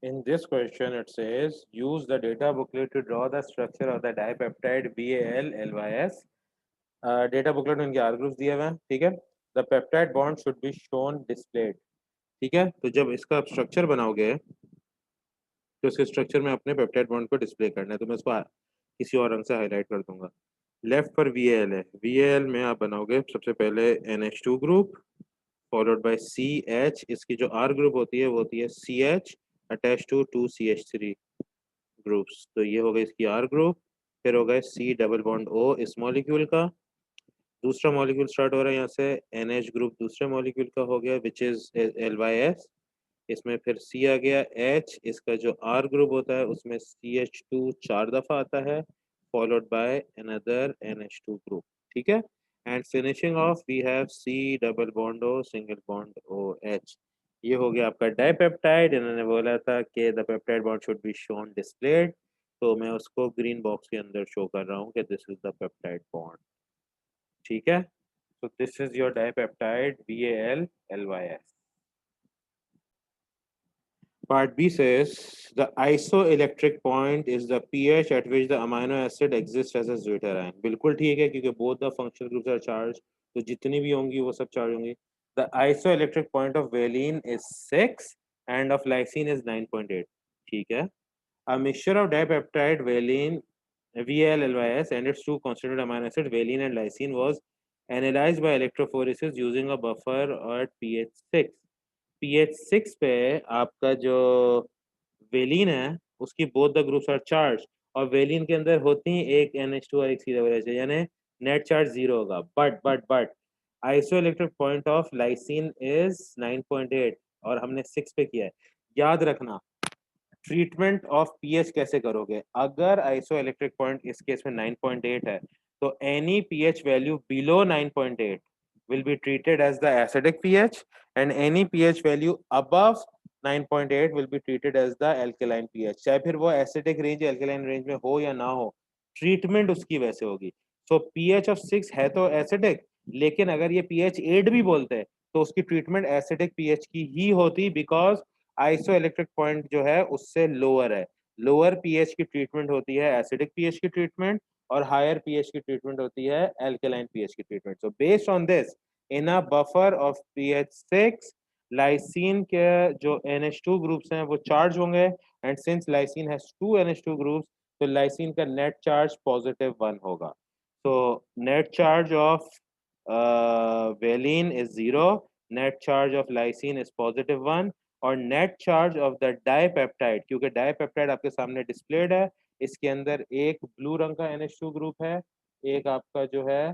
In this question, it says use the data booklet to draw the structure of the dipeptide BAL-LYS. Data booklet में इनके are groups दिए हुए हैं, ठीक है। The peptide bond should be shown displayed, ठीक है। तो जब इसका स्ट्रक्चर बनाओगे तो इसके स्ट्रक्चर में अपने पेप्टाइड बॉन्ड को डिस्प्ले करना है, तो मैं इसको किसी और रंग से हाईलाइट कर दूंगा। लेफ्ट पर वी एल है, वी एल में आप बनाओगे सबसे पहले NH2 group followed by CH। इसकी जो आर ग्रुप होती है वो होती है CH attach to 2CH3 groups, तो ये हो गई इसकी आर ग्रुप। फिर हो गए C डबल बॉन्ड O इस मॉलिक्यूल का, दूसरा मॉलिक्यूल स्टार्ट हो रहा है यहाँ से NH ग्रुप दूसरे मॉलिक्यूल का हो गया विच इज LYS। इसमें फिर C आ गया, H इसका जो R ग्रुप होता है उसमें CH2 चार दफा आता है followed by another NH2 group, ठीक है। And finishing of we have C double bond O single bond OH। ये हो गया आपका डाइपेप्टाइड। इन्होंने बोला था कि the peptide bond should be shown displayed, तो मैं उसको ग्रीन बॉक्स के अंदर शो कर रहा हूँ कि this is the peptide bond, ठीक है। So this is your dipeptide BAL-LYS. Part B says the isoelectric point is the pH at which the amino acid exists as a zwitterion. बिल्कुल ठीक है क्योंकि both the functional groups are charged, तो जितनी भी होंगी वो सब चार्ज होंगी। The isoelectric point of valine is 6 and of lysine is 9.8, ठीक है। A mixture of dipeptide valine VAL-LYS and its two constituent amino acid valine and lysine was analyzed by electrophoresis using a buffer at pH 6। pH 6 पे आपका जो valine है उसकी both the groups are charge, और valine के अंदर होती है एक NH2 और एक CH, यानी नेट चार्ज जीरो होगा। But isoelectric point of lysine is 9.8 और हमने 6 पे किया है। याद रखना ट्रीटमेंट ऑफ पीएच कैसे करोगे। अगर आइसोइलेक्ट्रिक पॉइंट इस केस में 9.8 है तो any pH value below 9.8 will be treated as the acidic pH and any pH value above 9.8 will be treated as the alkaline pH। चाहे फिर वो एसिडिक रेंज या अल्कलाइन रेंज में हो या ना हो, ट्रीटमेंट उसकी वैसे होगी। सो पीएच ऑफ 6 है तो एसिडिक, लेकिन अगर ये पीएच 8 भी बोलते हैं तो उसकी ट्रीटमेंट एसिडिक पीएच की ही होती, बिकॉज आइसो इलेक्ट्रिक पॉइंट जो है उससे लोअर है। लोअर पीएच की ट्रीटमेंट होती है एसिडिक पीएच की ट्रीटमेंट, और हायर पीएच की ट्रीटमेंट होती है एल्कलाइन पीएच की treatment. So based on this in a buffer of pH 6 lysine के जो NH2 ग्रुप्स हैं वो चार्ज होंगे, and since lysine has two NH2 groups तो लाइसिन का नेट चार्ज +1 होगा। So net charge of valine is 0, net charge of lysine is +1, और net charge of the dipeptide, क्योंकि डाइपेप्टाइड आपके सामने डिस्प्लेड है, इसके अंदर एक ब्लू रंग का NH2 ग्रुप है, एक आपका जो है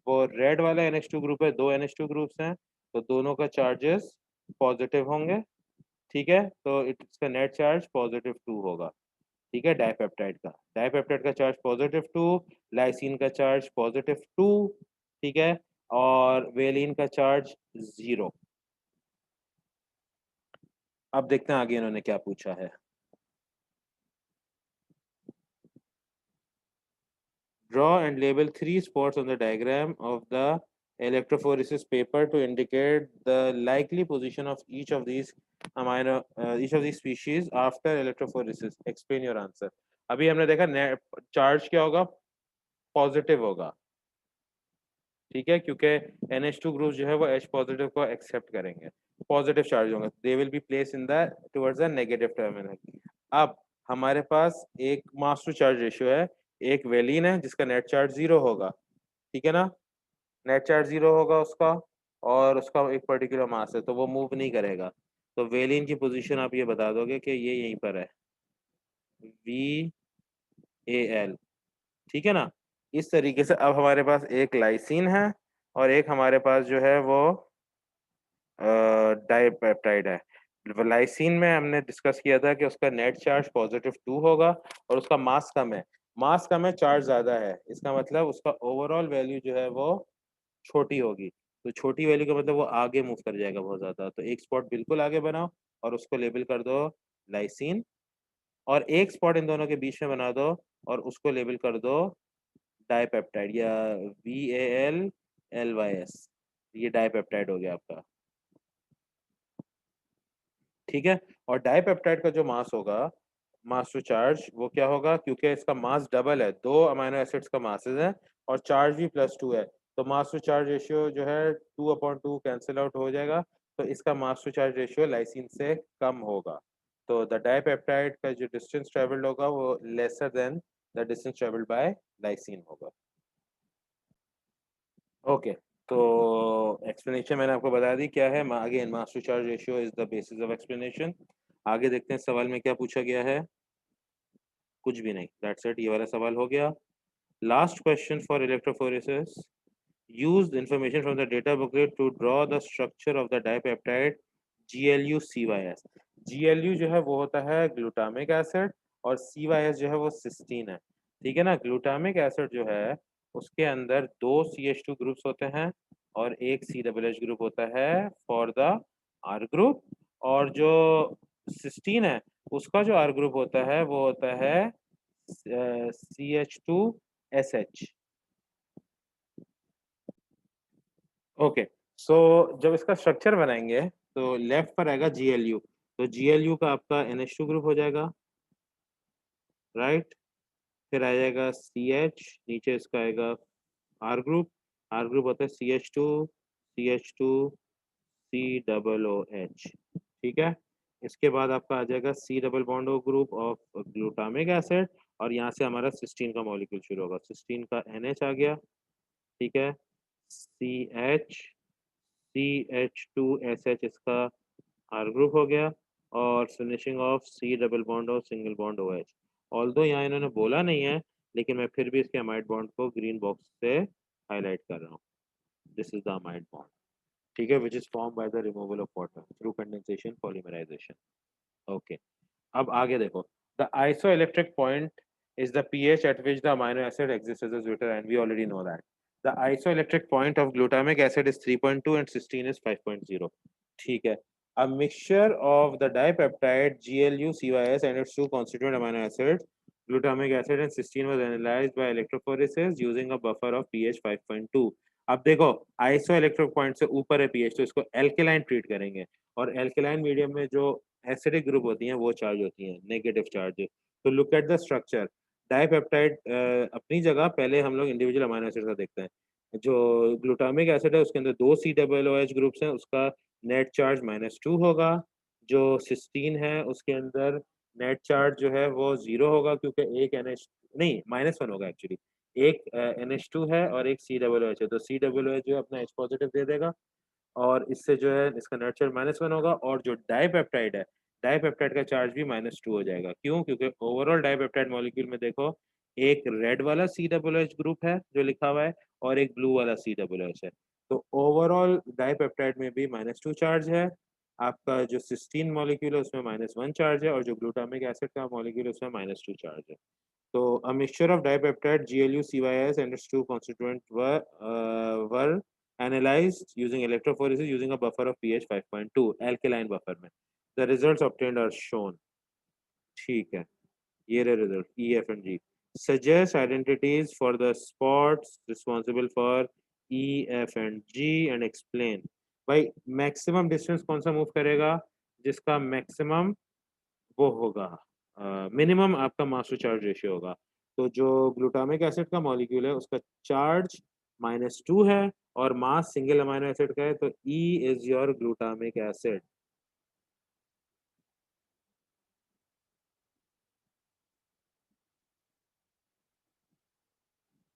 वो रेड वाला NH2 ग्रुप है, दो NH2 ग्रुप्स हैं, तो दोनों का चार्जेस पॉजिटिव होंगे, ठीक है। तो इसका नेट चार्ज +2 होगा, ठीक है। डाइपेप्टाइड का चार्ज +2, लाइसिन का चार्ज +2, ठीक है, और वेलिन का चार्ज 0। अब देखते हैं आगे इन्होंने क्या पूछा है। Draw and label 3 spots on the diagram of the electrophoresis paper to indicate the likely position of each of these species after electrophoresis. Explain your answer. अभी हमने देखा चार्ज क्या होगा, पॉजिटिव होगा, ठीक है, क्योंकि NH2 ग्रुप जो है वो H पॉजिटिव को एक्सेप्ट करेंगे, पॉजिटिव चार्ज होंगे, they will be place in the towards the negative terminal. अब हमारे पास एक मास टू चार्ज रेशियो है, एक वेलिन है जिसका नेट चार्ज 0 होगा, ठीक है ना। नेट चार्ज 0 होगा उसका, और उसका एक पर्टिकुलर मास है तो वो मूव नहीं करेगा, तो वेलिन की पोजीशन आप ये बता दोगे कि ये यहीं पर है, VAL, ठीक है ना। इस तरीके से अब हमारे पास एक लाइसिन है और एक हमारे पास जो है वो डाइपेप्टाइड है। लाइसिन में हमने डिस्कस किया था कि उसका नेट चार्ज +2 होगा और उसका मास कम है, मास कम है चार्ज ज्यादा है, इसका मतलब उसका ओवरऑल वैल्यू जो है वो छोटी होगी। तो छोटी वैल्यू का मतलब वो आगे मूव कर जाएगा बहुत ज्यादा, तो एक स्पॉट बिल्कुल आगे बनाओ और उसको लेबल कर दो लाइसिन, और एक स्पॉट इन दोनों के बीच में बना दो और उसको लेबल कर दो डाइपेप्टाइड या VAL-LYS। ये डाइपेप्टाइड हो गया आपका। ठीक है। और डाइपेप्टाइड का जो मास होगा, मास टू चार्ज, वो क्या होगा, क्योंकि इसका मास डबल है, दो अमीनो एसिड्स का मासेस है और चार्ज भी +2 है, तो मास टू चार्ज रेशियो जो है 2/2 कैंसिल आउट हो जाएगा, तो इसका मास टू चार्ज रेशियो लाइसिन से कम होगा। तो द डाइपेप्टाइड का जो डिस्टेंस ट्रेवल्ड होगा वो lesser than the distance travelled by lysine होगा। ओके, तो एक्सप्लेनेशन मैंने आपको बता दी क्या है। Again mass to charge ratio is the basis of explanation. आगे देखते हैं सवाल में क्या पूछा गया है। कुछ भी नहीं, दैट्स इट, ये वाला सवाल हो गया। Last question for electrophoresis, use the information from the data booklet to draw the structure of the dipeptide GLU-CYS। GLU जो है वो होता है ग्लूटामिक एसिड और CYS जो है वो सिस्टीन है। ठीक है ना। ग्लूटामिक एसिड जो है उसके अंदर दो CH2 ग्रुप्स होते हैं और एक COOH ग्रुप होता है फॉर द R ग्रुप, और जो सिस्टीन है उसका जो R ग्रुप होता है वो होता है CH2SH। ओके, सो जब इसका स्ट्रक्चर बनाएंगे तो लेफ्ट पर आएगा GLU, तो GLU का आपका NH2 ग्रुप हो जाएगा, राइट। फिर आ जाएगा CH, नीचे इसका आएगा R ग्रुप, R ग्रुप होता है CH2 CH2 COOH। ठीक है। इसके बाद आपका आ जाएगा C double bond O group of glutamic acid, और यहाँ से हमारा सिस्टीन का मॉलिक्यूल शुरू होगा। सिस्टीन का NH आ गया, ठीक है। CH, CH2SH इसका आर ग्रुप हो गया, और finishing of C double bond और सिंगल बॉन्ड OH। ऑल्दो यहाँ इन्होंने बोला नहीं है, लेकिन मैं फिर भी इसके अमाइड बॉन्ड को ग्रीन बॉक्स से हाईलाइट कर रहा हूँ। This is the amide bond, ठीक है, which is form by the removal of water through condensation polymerisation. Okay, अब आगे देखो। The isoelectric point is the pH at which the amino acid exists as a zwitter, and we already know that. The isoelectric point of glutamic acid is 3.2 and cysteine is 5.0. ठीक है। A mixture of the dipeptide GLU-CYS and its two constituent amino acids, glutamic acid and cysteine, was analyzed by electrophoresis using a buffer of pH 5.2. अब देखो, isoelectric point से ऊपर है pH, तो इसको alkaline treat करेंगे, और एल्केलाइन मीडियम में जो एसिडिक ग्रुप होती हैं वो चार्ज होती हैं, नेगेटिव चार्ज। तो look at the structure. Dipeptide अपनी जगह, पहले हम लोग इंडिविजुअल अमीनो एसिड का देखते हैं। जो ग्लूटामिक एसिड है उसके अंदर दो COOH ग्रुप्स हैं, उसका नेट चार्ज -2 होगा। जो सिस्टीन है उसके अंदर नेट चार्ज जो है वो 0 होगा, क्योंकि एक NH, नहीं, -1 होगा एक्चुअली। एक NH2 है और एक COOH है, तो COOH जो है अपना H पॉजिटिव दे देगा, और इससे जो है इसका नेट चार्ज -1 होगा। और जो डाइपेप्टाइड है, डाइपेप्टाइड का चार्ज भी -2 हो जाएगा। क्यों? क्योंकि ओवरऑल डाइपेप्टाइड मॉलिक्यूल में देखो, एक रेड वाला COOH ग्रुप है जो लिखा हुआ है, और एक ब्लू वाला COOH है। तो ओवरऑल डाइपेप्टाइड में भी -2 चार्ज है। आपका जो सिस्टीन मॉलिक्यूल है उसमें -1 चार्ज है, और जो ग्लूटामिक एसिड का मॉलिक्यूल है उसमें -2 चार्ज है। So a mixture of dipeptide GLU-CYS and its two constituents were analyzed using electrophoresis using a buffer of pH 5.2 alkaline buffer में। The results obtained are shown। ठीक है, ये रहे result E, F and G। Suggest identities for the spots responsible for E, F and G and explain। भाई maximum distance कौन सा move करेगा? जिसका मैक्सिमम वो होगा, मिनिमम आपका मास टू चार्ज रेशियो होगा। तो जो ग्लूटामिक एसिड का मॉलिक्यूल है उसका चार्ज -2 है, और मास सिंगल अमाइनो एसिड का है, तो E is your glutamic acid.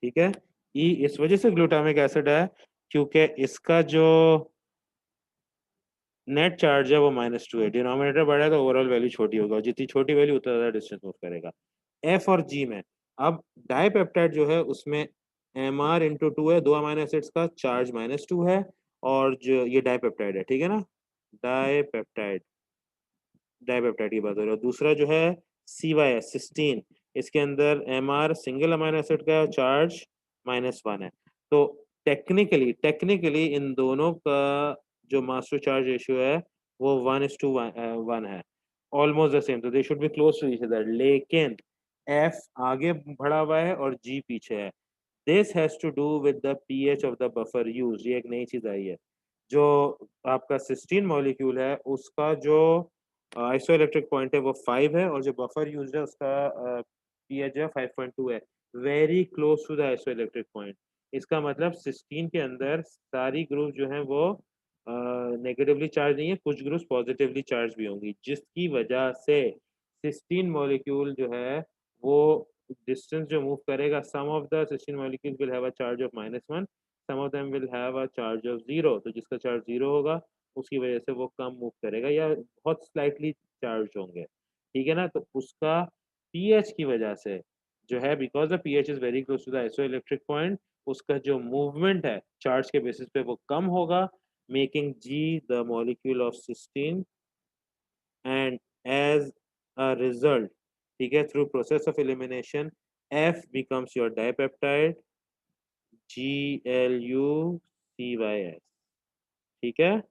ठीक है। E इस वजह से ग्लूटामिक एसिड है क्योंकि इसका जो नेट चार्ज है वो -2 है। डिनोमिनेटर बढ़ा तो ओवरऑल वैल्यू छोटी होगा, और जितनी छोटी वैल्यू उतना ज्यादा डिस्टेंस मूव करेगा। F और G में, अब डाइपेप्टाइड जो है उसमें Mr × 2 है, दो अमीनो एसिड्स का चार्ज -2 है, और जो ये डाइपेप्टाइड है, ठीक है ना। डाइपेप्टाइड, डाइपेप्टाइड की बात हो रही है। दूसरा जो है CYS सिस्टीन, इसके अंदर Mr सिंगल अमीनो एसिड का चार्ज -1 है। तो टेक्निकली टेक्निकली इन दोनों का जो मास टू चार्ज रेशियो है वो 1:1 है, ऑलमोस्ट द सेम, तो they should be close to each other. लेकिन F आगे बढ़ा हुआ है और G पीछे है। This has to do with the pH of the buffer used. ये एक नई चीज आई है। जो आपका सिस्टीन मॉलिक्यूल है उसका जो आइसो इलेक्ट्रिक पॉइंट है वो 5 है और जो बफर यूज है उसका पीएच जो है 5.2 है, very close to the iso electric point. इसका मतलब सिस्टीन के अंदर सारी ग्रुप जो है वो नेगेटिवली चार्ज नहीं है, कुछ ग्रुप्स पॉजिटिवली चार्ज भी होंगी, जिसकी वजह से सिस्टीन मॉलिक्यूल जो है वो डिस्टेंस जो मूव करेगा, some of the cysteine molecule will have a charge of -1, some of them will have a charge of 0, तो जिसका चार्ज 0 होगा उसकी वजह से वो कम मूव करेगा या बहुत स्लाइटली चार्ज होंगे, ठीक है ना। तो उसका पीएच की वजह से जो है, because the pH is very close to the isoelectric point, उसका जो मूवमेंट है चार्ज के बेसिस पे वो कम होगा, making G the molecule of cysteine, and as a result, ठीक है, through process of elimination F becomes your dipeptide GLUCYS, ठीक है,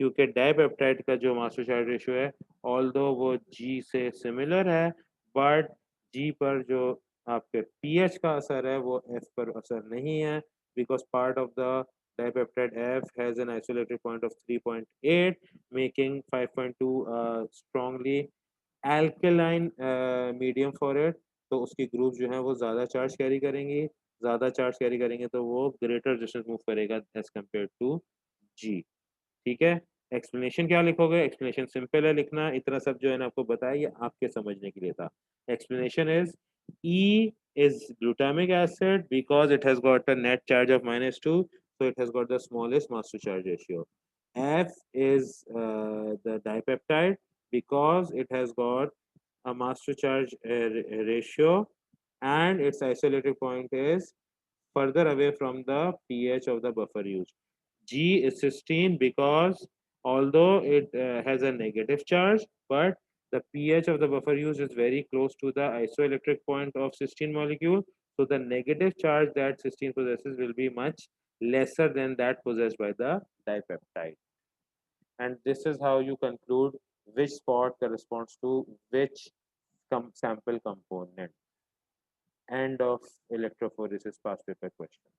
क्योंकि डाइपेप्टाइड का जो मास्टर चार्ज रेशियो है, ऑल्दो वो जी से सिमिलर है, बट जी पर जो आपके पीएच का असर है वो एफ पर असर नहीं है, because part of the dipeptide F has an isolated point of 3.8, making 5.2 strongly alkaline medium for it. तो उसकी ग्रुप जो है वो ज़्यादा चार्ज कैरी करेंगी, ज़्यादा चार्ज कैरी करेंगे तो वो ग्रेटर डिस्टेंस मूव करेगा एज कम्पेयर टू जी, ठीक है। एक्सप्लेनेशन क्या लिखोगे? एक्सप्लेनेशन सिंपल है लिखना, इतना सब जो है ना आपको बताया ये आपके समझने के लिए था। Explanation is E is glutamic acid because it has got a net charge of -2, so it has got the smallest mass to charge ratio. F is the dipeptide because it has got a mass to charge ratio and its isolated point is further away from the pH of the buffer used. G is cysteine because although it has a negative charge, but the pH of the buffer used is very close to the isoelectric point of cysteine molecule. So the negative charge that cysteine possesses will be much lesser than that possessed by the dipeptide. And this is how you conclude which spot corresponds to which sample component. End of electrophoresis past paper question.